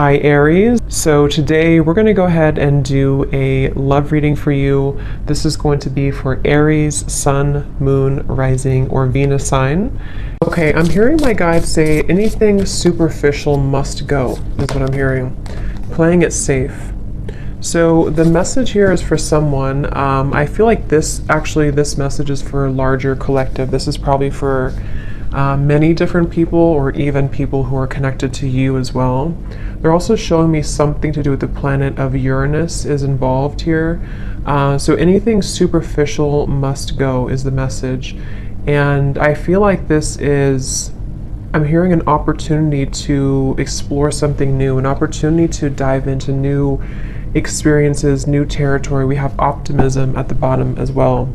Hi Aries. So today we're going to go ahead and do a love reading for you. This is going to be for Aries, Sun, Moon, Rising, or Venus sign. Okay, I'm hearing my guides say anything superficial must go, is what I'm hearing. Playing it safe. So the message here is for someone. I feel like this message is for a larger collective. This is probably for many different people, or even people who are connected to you as well. They're also showing me something to do with the planet of Uranus is involved here. So anything superficial must go is the message. And I feel like I'm hearing an opportunity to explore something new, an opportunity to dive into new experiences, new territory. We have optimism at the bottom as well.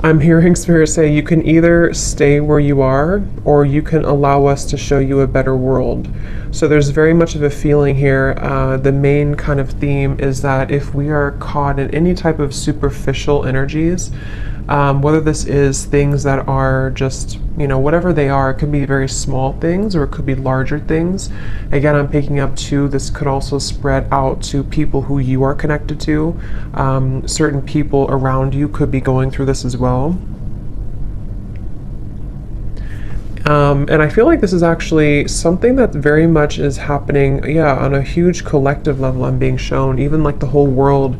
I'm hearing Spirit say you can either stay where you are, or you can allow us to show you a better world. So there's very much of a feeling here. The main kind of theme is that if we are caught in any type of superficial energies, whether this is things that are just, whatever they are, it could be very small things or it could be larger things. Again, I'm picking up too, this could also spread out to people who you are connected to. Certain people around you could be going through this as well. And I feel like this is actually something that very much is happening, on a huge collective level. I'm being shown, even like the whole world,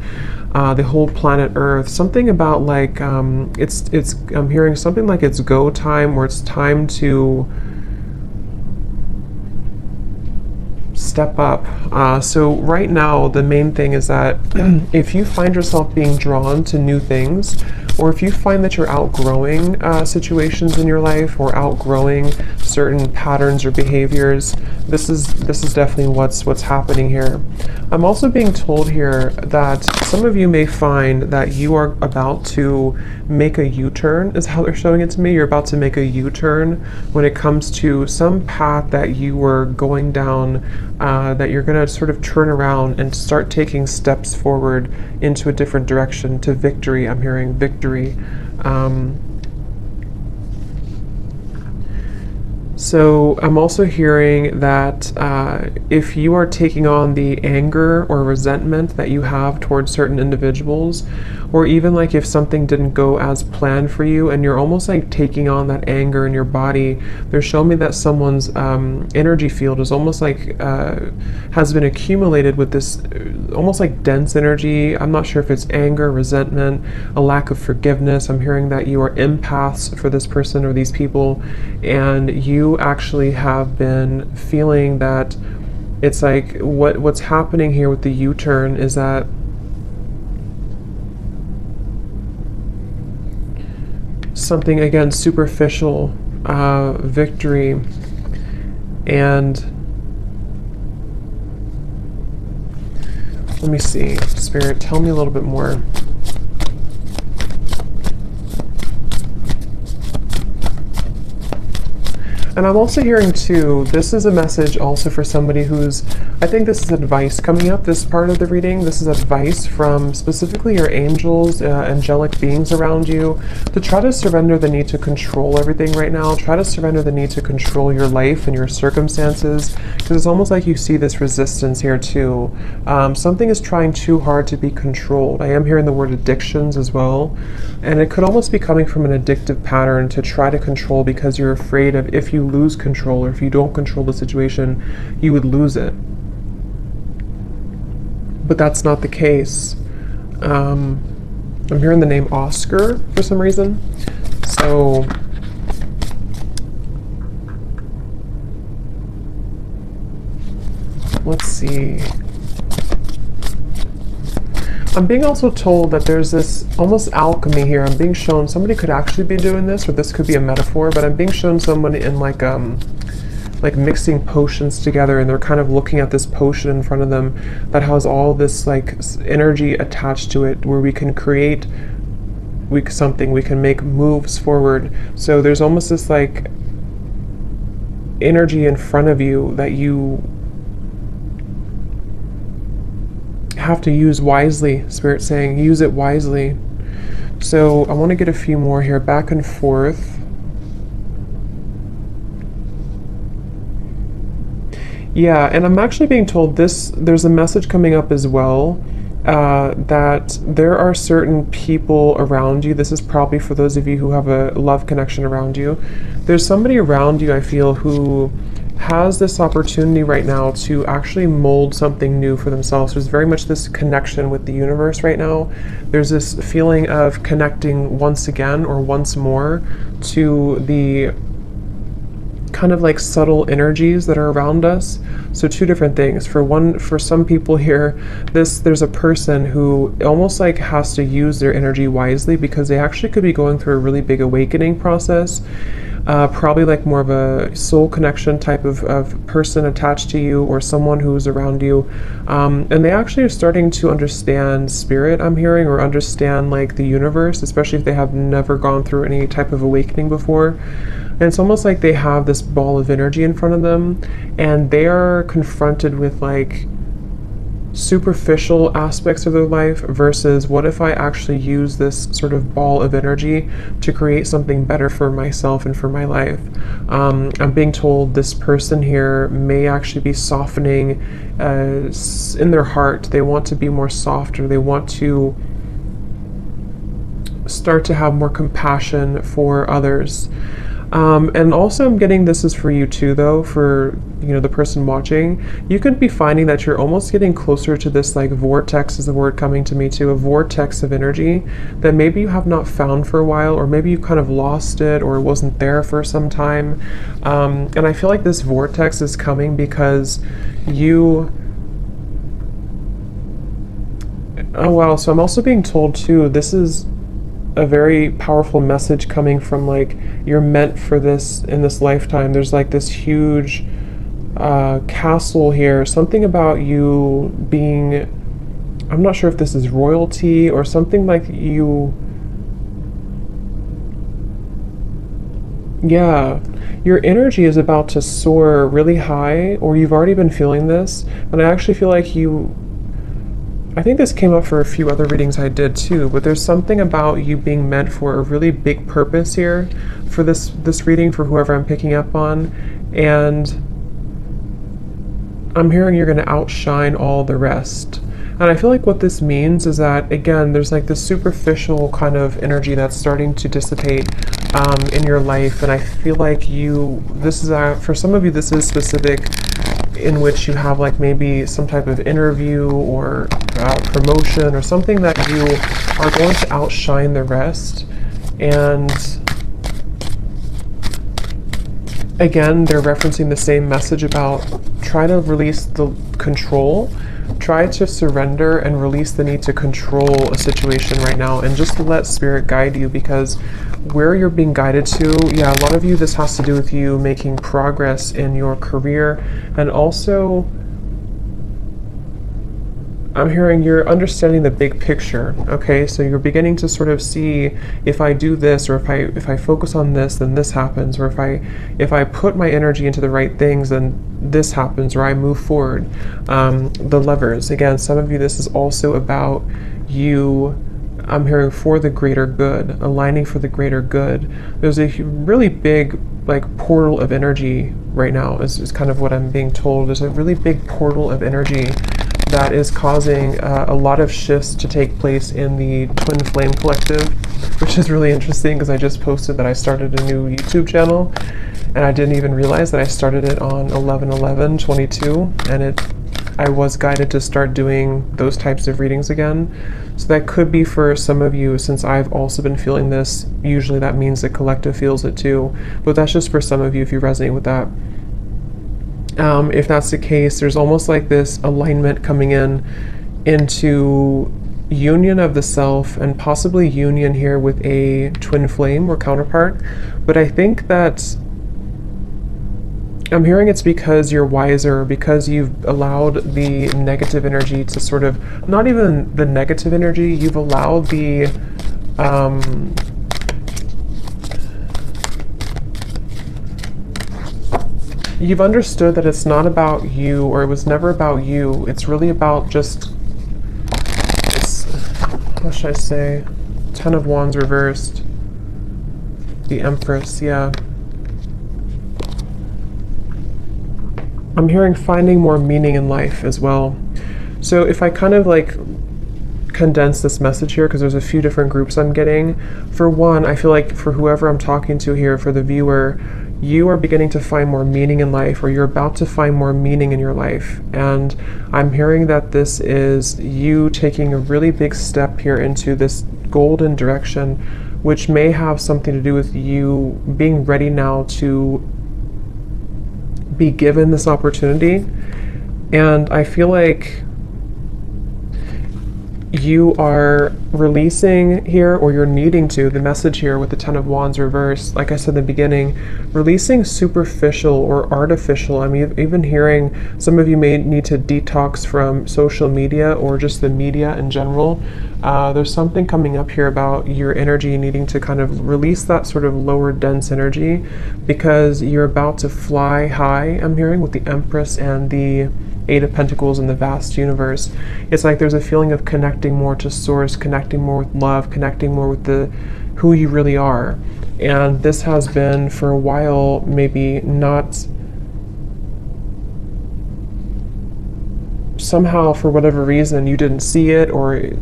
the whole planet Earth. Something about like, I'm hearing something like it's go time, or it's time to step up. So right now, the main thing is that if you find yourself being drawn to new things, or if you find that you're outgrowing situations in your life, or outgrowing certain patterns or behaviors, this is definitely what's happening here. I'm also being told here that some of you may find that you are about to make a U-turn, is how they're showing it to me. You're about to make a U-turn when it comes to some path that you were going down, that you're going to sort of turn around and start taking steps forward into a different direction, to victory. I'm hearing victory. So I'm also hearing that if you are taking on the anger or resentment that you have towards certain individuals, or even like if something didn't go as planned for you and you're almost like taking on that anger in your body, they're showing me that someone's energy field is almost like has been accumulated with this almost like dense energy. I'm not sure if it's anger, resentment, a lack of forgiveness. I'm hearing that you are empaths for this person or these people, and you actually have been feeling that it's like what's happening here with the U-turn is that something, again, superficial, victory, and let me see, Spirit, tell me a little bit more. And I'm also hearing too, this is a message also for somebody who's, I think this is advice coming up, this part of the reading. This is advice from specifically your angels, angelic beings around you, to try to surrender the need to control everything right now. Try to surrender the need to control your life and your circumstances, because it's almost like you see this resistance here too. Something is trying too hard to be controlled. I am hearing the word addictions as well. And it could almost be coming from an addictive pattern to try to control, because you're afraid of if you lose control, or if you don't control the situation, you would lose it. But that's not the case. I'm hearing the name Oscar for some reason. So let's see. I'm being also told that there's this almost alchemy here. I'm being shown somebody could actually be doing this, or this could be a metaphor, but I'm being shown somebody in like mixing potions together, and they're kind of looking at this potion in front of them that has all this like energy attached to it, where we can create we can make moves forward. So there's almost this like energy in front of you that you have to use wisely. Spirit saying use it wisely. So I want to get a few more here, back and forth. Yeah, and I'm actually being told this, there's a message coming up as well, that there are certain people around you. This is probably for those of you who have a love connection around you. There's somebody around you, I feel, who has this opportunity right now to actually mold something new for themselves. There's very much this connection with the universe right now. There's this feeling of connecting once again or once more to the kind of like subtle energies that are around us. So two different things. For some people here, there's a person who almost like has to use their energy wisely because they actually could be going through a really big awakening process. Probably like more of a soul connection type of person attached to you or someone who's around you. And they actually are starting to understand spirit, I'm hearing, or understand like the universe, especially if they have never gone through any type of awakening before. And it's almost like they have this ball of energy in front of them and they are confronted with like superficial aspects of their life versus what if I actually use this sort of ball of energy to create something better for myself and for my life. I'm being told this person here may actually be softening in their heart. They want to be more soft, or they want to start to have more compassion for others. And also I'm getting this is for you too, though, for, you know, the person watching. You could be finding that you're almost getting closer to this like vortex is the word coming to me too, a vortex of energy that maybe you have not found for a while, or maybe you kind of lost it or it wasn't there for some time. And I feel like this vortex is coming because you... Oh wow, so I'm also being told too, this is a very powerful message coming from like you're meant for this in this lifetime. There's like this huge castle here, something about you being, I'm not sure if this is royalty or something like you, yeah, your energy is about to soar really high, or you've already been feeling this. And I actually feel like I think this came up for a few other readings I did too, but there's something about you being meant for a really big purpose here for this reading, for whoever I'm picking up on. And I'm hearing you're going to outshine all the rest. And I feel like what this means is that, again, there's like this superficial kind of energy that's starting to dissipate in your life. And I feel like this is, for some of you, this is specific, in which you have like maybe some type of interview or promotion or something that you are going to outshine the rest. And again, they're referencing the same message about try to release the control, try to surrender and release the need to control a situation right now, and just let spirit guide you, because where you're being guided to, yeah, a lot of you, this has to do with you making progress in your career. And also I'm hearing you're understanding the big picture. Okay, so you're beginning to sort of see, if I do this, or if I focus on this, then this happens, or if I put my energy into the right things, then this happens, or I move forward. The levers, again, some of you, this is also about you, I'm hearing, for the greater good, aligning for the greater good. There's a really big like portal of energy right now, is kind of what I'm being told. There's a really big portal of energy that is causing a lot of shifts to take place in the Twin Flame Collective, which is really interesting because I just posted that I started a new YouTube channel, and I didn't even realize that I started it on 11/11/22, and I was guided to start doing those types of readings again. So that could be for some of you, since I've also been feeling this. Usually that means the collective feels it too, but that's just for some of you if you resonate with that. If that's the case, there's almost like this alignment coming into union of the self, and possibly union here with a twin flame or counterpart. But I think that I'm hearing it's because you're wiser, because you've allowed the negative energy to sort of, not even the negative energy, you've allowed the you've understood that it's not about you, or it was never about you. It's really about just, what should I say? Ten of Wands reversed. The Empress, yeah. I'm hearing finding more meaning in life as well. So if I kind of like condense this message here, because there's a few different groups I'm getting. For one, I feel like for whoever I'm talking to here, for the viewer, you are beginning to find more meaning in life, or you're about to find more meaning in your life. And I'm hearing that this is you taking a really big step here into this golden direction, which may have something to do with you being ready now to be given this opportunity. And I feel like you are releasing here, or you're needing to, the message here with the Ten of Wands reversed, like I said in the beginning, releasing superficial or artificial. I'm even hearing some of you may need to detox from social media or just the media in general. There's something coming up here about your energy needing to kind of release that sort of lower dense energy, because you're about to fly high, I'm hearing, with the Empress and the Eight of Pentacles in the vast universe. It's like there's a feeling of connecting more to source, connecting more with love, connecting more with who you really are. And this has been for a while maybe not, somehow for whatever reason you didn't see it, or it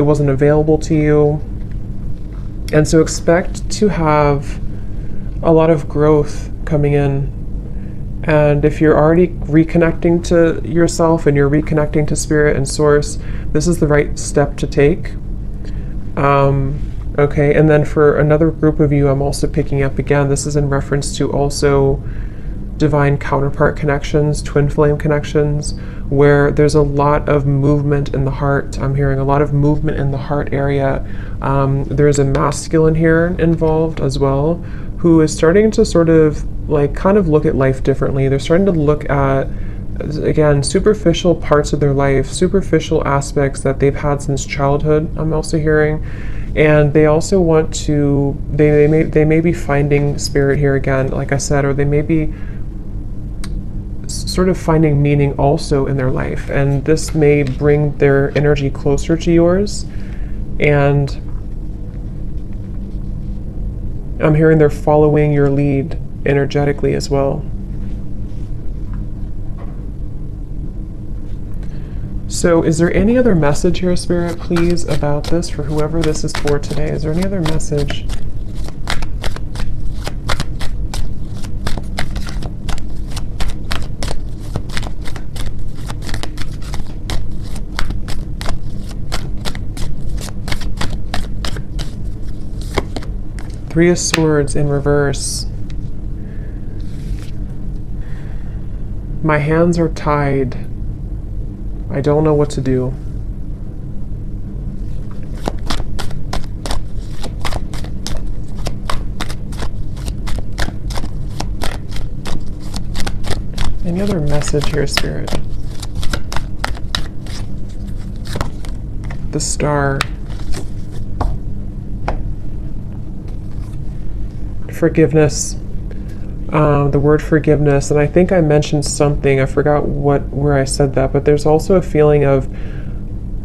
wasn't available to you. And so expect to have a lot of growth coming in. And if you're already reconnecting to yourself and you're reconnecting to spirit and source, this is the right step to take. Okay, and then for another group of you, I'm also picking up again, this is in reference to also divine counterpart connections, twin flame connections, where there's a lot of movement in the heart. I'm hearing a lot of movement in the heart area. There's a masculine here involved as well, who is starting to sort of like kind of look at life differently. They're starting to look at, again, superficial parts of their life, superficial aspects that they've had since childhood, I'm also hearing. And they also want to, they may be finding spirit here again, like I said, or they may be sort of finding meaning also in their life. And this may bring their energy closer to yours. And I'm hearing they're following your lead energetically as well. So is there any other message here, Spirit, please, about this for whoever this is for today? Is there any other message? Three of Swords in reverse. My hands are tied. I don't know what to do. Any other message here, Spirit? The Star. Forgiveness. The word forgiveness, and I think I mentioned something, I forgot where I said that, but there's also a feeling of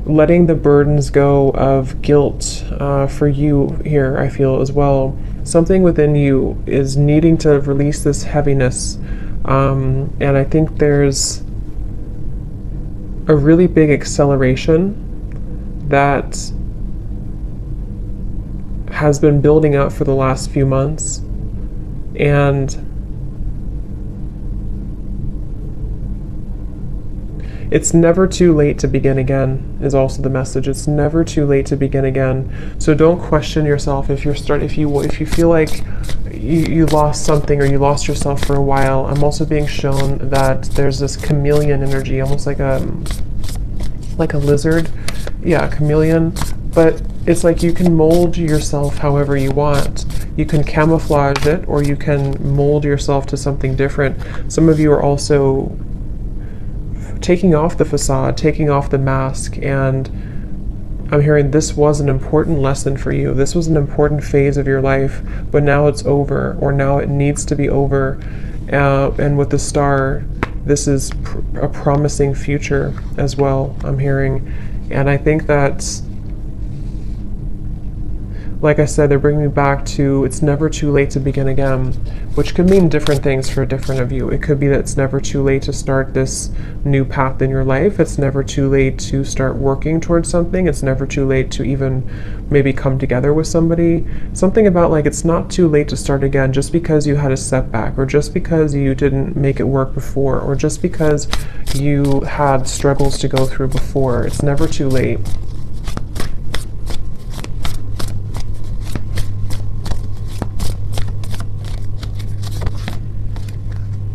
letting the burdens go of guilt for you here, I feel as well. Something within you is needing to release this heaviness, and I think there's a really big acceleration that has been building up for the last few months. And it's never too late to begin again is also the message. It's never too late to begin again. So don't question yourself if you feel like you lost something or you lost yourself for a while. I'm also being shown that there's this chameleon energy, almost like a lizard. Yeah, chameleon. But it's like you can mold yourself however you want. You can camouflage it, or you can mold yourself to something different. Some of you are also taking off the facade, taking off the mask, and I'm hearing this was an important lesson for you. This was an important phase of your life, but now it's over, or now it needs to be over. And with the Star, this is a promising future as well, I'm hearing. And I think that like I said, they're bringing me back to it's never too late to begin again, which could mean different things for different of you. It could be that it's never too late to start this new path in your life. It's never too late to start working towards something. It's never too late to even maybe come together with somebody. Something about like it's not too late to start again just because you had a setback, or just because you didn't make it work before, or just because you had struggles to go through before. It's never too late.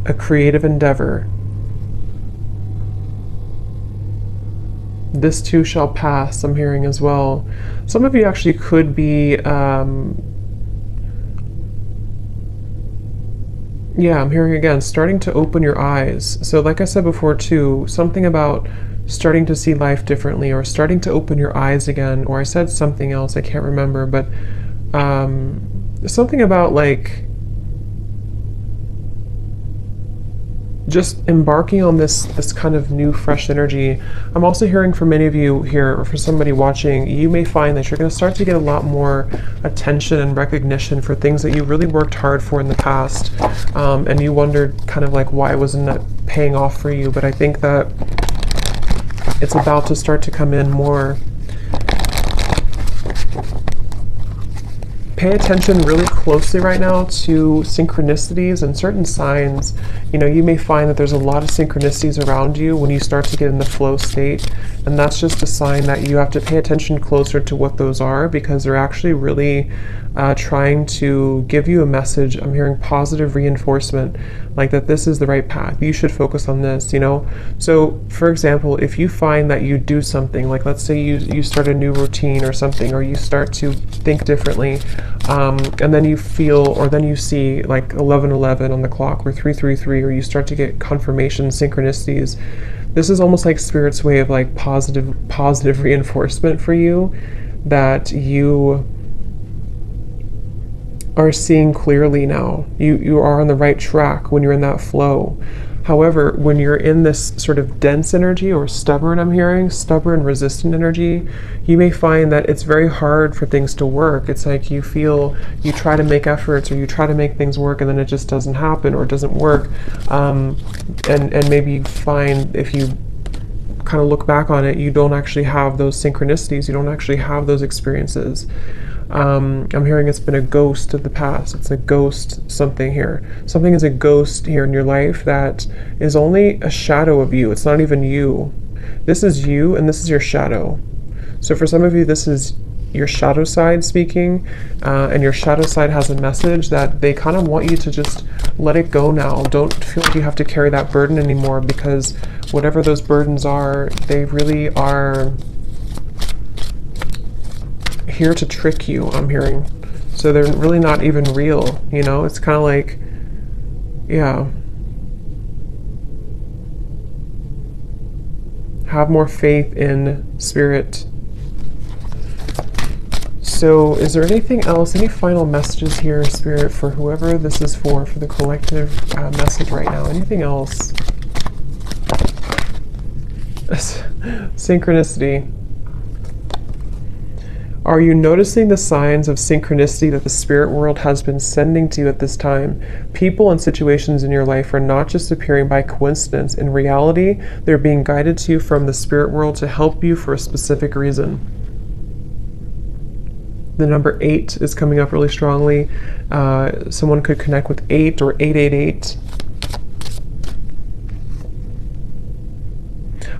A creative endeavor. This too shall pass, I'm hearing as well. Some of you actually could be, yeah, I'm hearing again, starting to open your eyes. So like I said before too, something about starting to see life differently, or starting to open your eyes again, or I said something else, I can't remember, but something about like, just embarking on this kind of new fresh energy. I'm also hearing for many of you here, or for somebody watching, you may find that you're going to start to get a lot more attention and recognition for things that you really worked hard for in the past, and you wondered kind of like why wasn't that paying off for you. But I think that it's about to start to come in more. Pay attention really closely right now to synchronicities and certain signs. You know, you may find that there's a lot of synchronicities around you when you start to get in the flow state, and that's just a sign that you have to pay attention closer to what those are, because they're actually really trying to give you a message. I'm hearing positive reinforcement, like that this is the right path. You should focus on this, you know? So for example, if you find that you do something, like let's say you start a new routine or something, or you start to think differently, and then you feel, or then you see like 11:11 on the clock, or 3:33, or you start to get confirmation synchronicities. This is almost like Spirit's way of like positive reinforcement for you, that you are seeing clearly now. You are on the right track when you're in that flow. However, when you're in this sort of dense energy, or stubborn, I'm hearing, stubborn, resistant energy, you may find that it's very hard for things to work. It's like you feel, you try to make efforts, or you try to make things work, and then it just doesn't happen, or it doesn't work. And maybe you find, if you kind of look back on it, you don't actually have those synchronicities, you don't actually have those experiences. I'm hearing it's been a ghost of the past. It's a ghost something here. Something is a ghost here in your life that is only a shadow of you. It's not even you. This is you, and this is your shadow. So for some of you, this is your shadow side speaking, and your shadow side has a message that they kind of want you to just let it go now. Don't feel like you have to carry that burden anymore, because whatever those burdens are, they really are here to trick you, I'm hearing. So they're really not even real, you know? It's kind of like, yeah. Have more faith in Spirit. So is there anything else, any final messages here, Spirit, for whoever this is for the collective message right now? Anything else? Synchronicity. Are you noticing the signs of synchronicity that the spirit world has been sending to you at this time? People and situations in your life are not just appearing by coincidence. In reality, they're being guided to you from the spirit world to help you for a specific reason. The number 8 is coming up really strongly. Someone could connect with 8 or 888.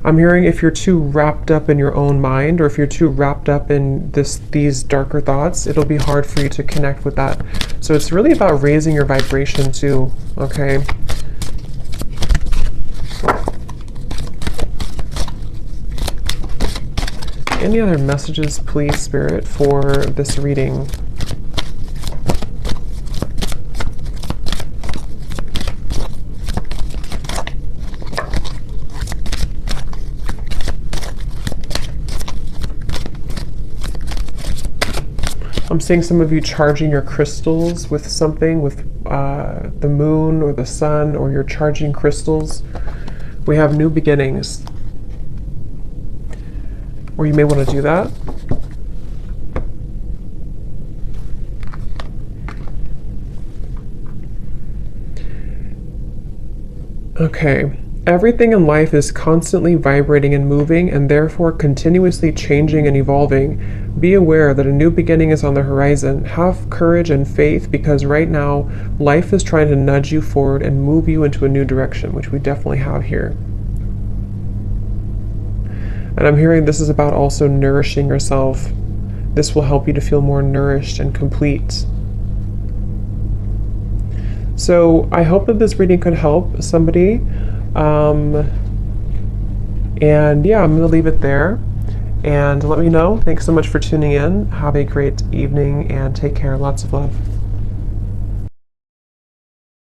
I'm hearing if you're too wrapped up in your own mind, or if you're too wrapped up in these darker thoughts, it'll be hard for you to connect with that. So it's really about raising your vibration too, okay? Any other messages, please, Spirit, for this reading? I'm seeing some of you charging your crystals with something, with the moon or the sun, or you're charging crystals. We have new beginnings. Or you may want to do that. Okay. Everything in life is constantly vibrating and moving, and therefore continuously changing and evolving. Be aware that a new beginning is on the horizon. Have courage and faith, because right now, life is trying to nudge you forward and move you into a new direction, which we definitely have here. And I'm hearing this is about also nourishing yourself. This will help you to feel more nourished and complete. So I hope that this reading could help somebody. And yeah, I'm going to leave it there. And let me know. Thanks so much for tuning in. Have a great evening and take care. Lots of love.